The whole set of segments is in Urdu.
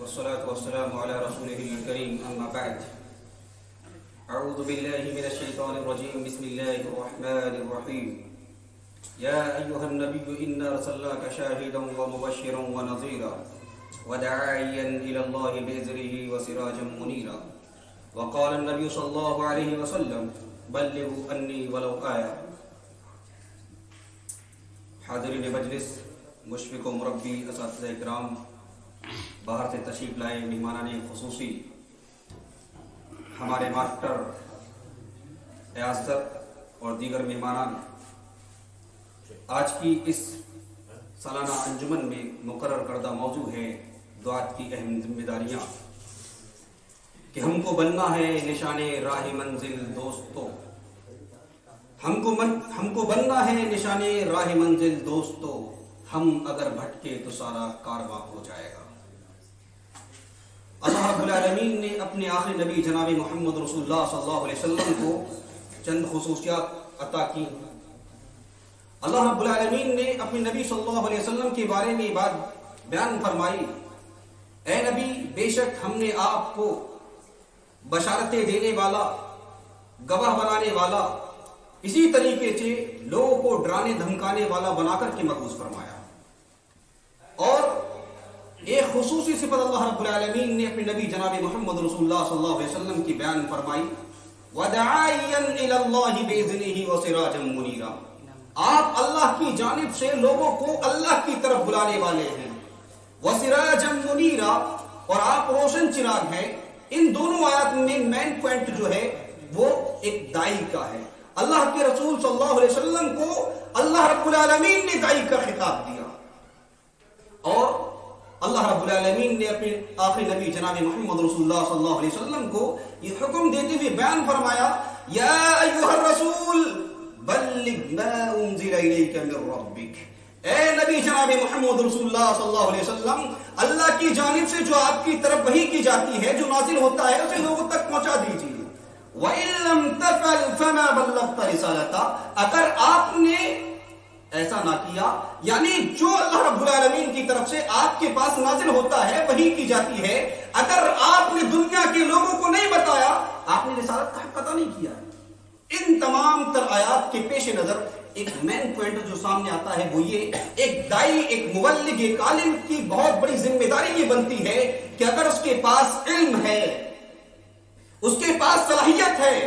والصلاة والسلام على رسوله الكريم أما بعد أعوذ بالله من الشيطان الرجيم بسم الله الرحمن الرحيم يا أيها النبي إنا أرسلناك شاهدا ومبشرا ونذيرا وداعيا إلى الله بإذنه وسراجا منيرا وقال النبي صلى الله عليه وسلم بلغوا عني ولو آية. حاضرین مجلس، مشفق و مربی، اساتذہ کرام، باہر سے تشریف لائے مہمانان خصوصی، ہمارے ماسٹر ایاز اور دیگر مہمانان، آج کی اس سالانہ انجمن میں مقرر کردہ موضوع ہے دعات کی اہم ذمہ داریاں، کہ ہم کو بننا ہے نشان راہ منزل دوستو، ہم کو بننا ہے نشان راہ منزل دوستو، ہم اگر بھٹکے تو سارا کارواں ہو جائے گا. اللہ رب العالمین نے اپنے آخری نبی جناب محمد رسول اللہ صلی اللہ علیہ وسلم کو چند خصوصیات عطا کی. اللہ رب العالمین نے اپنے نبی صلی اللہ علیہ وسلم کے بارے میں بات بیان فرمائی، اے نبی، بے شک ہم نے آپ کو بشارتیں دینے والا، گواہ بنانے والا، اسی طریقے سے لوگوں کو ڈرانے دھمکانے والا بنا کر کے مبعوث فرمایا. اور ایک خصوصی صفت اللہ رب العالمین نے اپنے نبی جناب محمد رسول اللہ صلی اللہ علیہ وسلم کی بیان فرمائی، وَدَاعِيًا إِلَى اللَّهِ بِإِذْنِهِ وَسِرَاجًا مُنِيرًا. آپ اللہ کی جانب سے لوگوں کو اللہ کی طرف بلانے والے ہیں. وَسِرَاجًا مُنِيرًا، اور آپ روشن چراغ ہیں. ان دونوں آیات میں مین پوائنٹ جو ہے وہ ایک دائی کا ہے. اللہ کے رسول صلی اللہ علیہ وسلم کو اللہ رب العالمین نے دائی کا خطاب دیا، اور اللہ رب العالمین نے اپنے آخری نبی جناب محمد رسول اللہ صلی اللہ علیہ وسلم کو یہ حکم دیتے ہوئے بیان فرمایا، یا ایھا الرسول بلغ ما انزل الیک من ربک. اے نبی جناب محمد رسول اللہ صلی اللہ علیہ وسلم، اللہ کی جانب سے جو آپ کی طرف وحی کی جاتی ہے، جو نازل ہوتا ہے، اسے لوگوں تک پہنچا دیجیے. وَإِن لَّمْ تَفْعَلْ فَمَا بَلَّغْتَ رِسَالَتَهُ. اگر آپ نے ایسا نہ کیا، یعنی جو اللہ رب العالمین کی طرف سے آپ کے پاس نازل ہوتا ہے، وحی کی جاتی ہے، اگر آپ نے دنیا کے لوگوں کو نہیں بتایا، آپ نے رسالت کا حق ادا نہیں کیا. ان تمام تر آیات کے پیش نظر ایک مین پوائنٹ جو سامنے آتا ہے وہ یہ، ایک دائی، ایک مبلغ، ایک عالم کی بہت بڑی ذمہ داری یہ بنتی ہے کہ اگر اس کے پاس علم ہے، اس کے پاس صلاحیت ہے،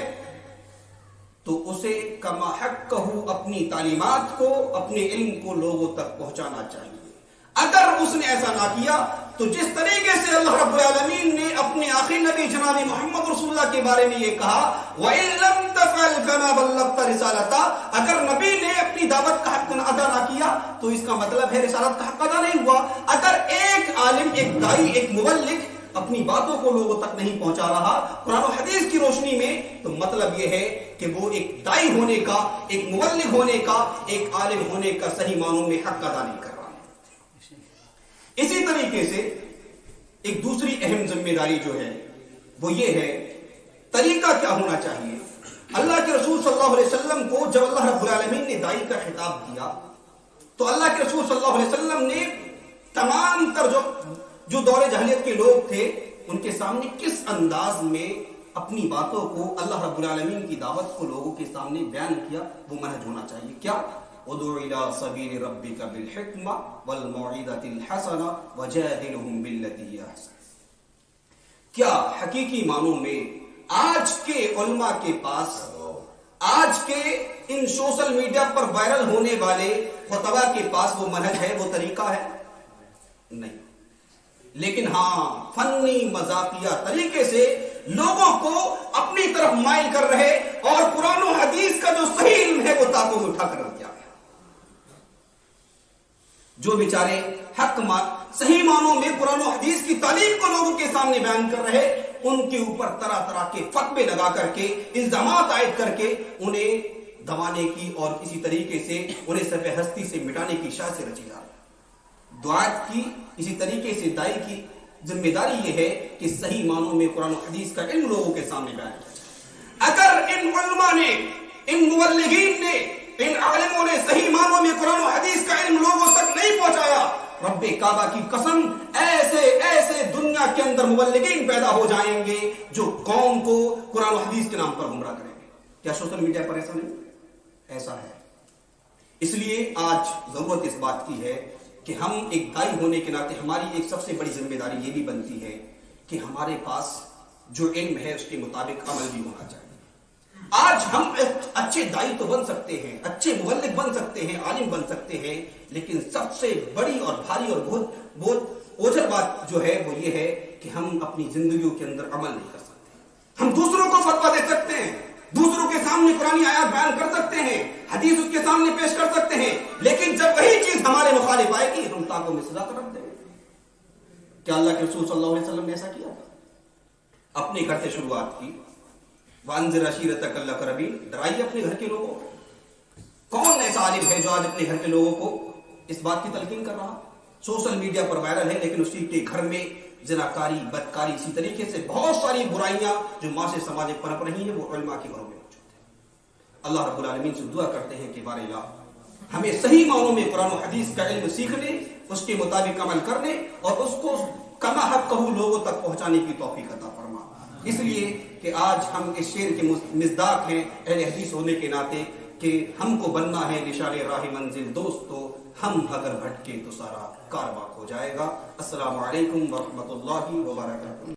تو اسے کما حق اپنی تعلیمات کو، اپنے علم کو لوگوں تک پہنچانا چاہیے. اگر اس نے ایسا نہ کیا تو جس طریقے سے اللہ رب العالمین نے اپنے آخری نبی جناب محمد رسول اللہ کے بارے میں یہ کہا، وَإِن لَّمْ تَفْعَلْ فَمَا بَلَّغْتَ رِسَالَتَهُ. اگر نبی نے اپنی دعوت کا حق ادا نہ کیا تو اس کا مطلب ہے رسالت کا حق ادا نہیں ہوا. اگر ایک عالم، ایک دائی، ایک مبلغ اپنی باتوں کو لوگوں تک نہیں پہنچا رہا قرآن و حدیث کی روشنی میں، تو مطلب یہ ہے کہ وہ ایک دائی ہونے کا، ایک مبلغ ہونے کا، ایک عالم ہونے کا صحیح معنوں میں حق ادا نہیں کر رہا. اسی طریقے سے ایک دوسری اہم ذمہ داری جو ہے وہ یہ ہے، طریقہ کیا ہونا چاہیے. اللہ کے رسول صلی اللہ علیہ وسلم کو جب اللہ رب العالمین نے دائی کا خطاب دیا تو اللہ کے رسول صلی اللہ علیہ وسلم نے تمام تر جو دور جاہلیت کے لوگ تھے ان کے سامنے کس انداز میں اپنی باتوں کو، اللہ رب العالمین کی دعوت کو لوگوں کے سامنے بیان کیا، وہ منہج ہونا چاہیے. کیا؟ ادعو الی سبیل ربک بالحکمہ والموعظۃ الحسنہ وجادلہم باللتی ہی احسن. کیا حقیقی معنوں میں آج کے علماء کے پاس، آج کے ان سوشل میڈیا پر وائرل ہونے والے خطبہ کے پاس وہ منہج ہے، وہ طریقہ ہے؟ نہیں. لیکن ہاں، فنی مذاقیہ طریقے سے لوگوں کو اپنی طرف مائل کر رہے، اور قرآن و حدیث کا جو صحیح علم ہے وہ تاکوں میں اٹھا کر رکھ دیا. جو بیچارے حق صحیح معنوں میں قرآن و حدیث کی تعلیم کو لوگوں کے سامنے بیان کر رہے، ان کے اوپر طرح طرح کے فتوے لگا کر کے، الزامات عائد کر کے انہیں دبانے کی اور اسی طریقے سے انہیں صفحہ ہستی سے مٹانے کی سازش رچی جا رہی. دعات کی، اسی طریقے سے دائی کی ذمہ داری یہ ہے کہ صحیح معنوں میں قرآن و حدیث کا علم لوگوں کے سامنے بیان کیا جائے. اگر ان علماء نے، ان مبلغین نے، ان عالموں نے صحیح معنوں میں قرآن و حدیث کا علم لوگوں تک نہیں پہنچایا رب کعبہ کی قسم ایسے ایسے دنیا کے اندر مبلغین پیدا ہو جائیں گے جو قوم کو قرآن و حدیث کے نام پر گمراہ کریں گے. کیا سوشل میڈیا پر ایسا نہیں؟ ایسا ہے. اس لیے آج ضرورت اس بات کی ہے کہ ہم ایک دائی ہونے کے ناطے ہماری ایک سب سے بڑی ذمہ داری یہ بھی بنتی ہے کہ ہمارے پاس جو علم ہے اس کے مطابق عمل بھی ہونا چاہیے. آج ہم اچھے دائی تو بن سکتے ہیں، اچھے مبلغ بن سکتے ہیں، عالم بن سکتے ہیں، لیکن سب سے بڑی اور بھاری اور بہت اوجھل بات جو ہے وہ یہ ہے کہ ہم اپنی زندگیوں کے اندر عمل نہیں کر سکتے. ہم دوسروں کو فتویٰ دے سکتے ہیں، دوسروں کے سامنے قرآن آیات بیان کر سکتے ہیں، حدیث اس کے سامنے پیش کر سکتے ہیں، لیکن جب وہی چیز ہمارے مخالف آئے گی ہم تاکوں میں سزا رکھ دیں گے. کیا اللہ کے رسول صلی اللہ علیہ وسلم نے ایسا کیا تھا؟ اپنے گھر سے شروعات کی. وانذر عشیرتک الاقربین، ڈرائیے اپنے گھر کے لوگوں کو. کون ایسا عالم ہے جو آج اپنے گھر کے لوگوں کو اس بات کی تلقین کر رہا؟ سوشل میڈیا پر وائرل ہے لیکن اسی کے گھر میں زناکاری، بدکاری، اسی طریقے سے بہت ساری برائیاں جو معاشرے سماج میں پنپ رہی ہیں وہ علماء کے گھروں میں موجود ہیں. اللہ رب العالمین سے دعا کرتے ہیں کہ بار الہ ہمیں صحیح معنوں میں قرآن و حدیث کا علم سیکھنے، اس کے مطابق عمل کرنے اور اس کو کما حق کہو لوگوں تک پہنچانے کی توفیق عطا فرما. اس لیے کہ آج ہم اس شعر کے مصداق ہیں اہل حدیث ہونے کے ناطے کہ ہم کو بننا ہے نشان راہ منزل دوستو، ہم اگر بھٹکے تو سارا کارواں ہو جائے گا. السلام علیکم ورحمۃ اللہ وبرکاتہ.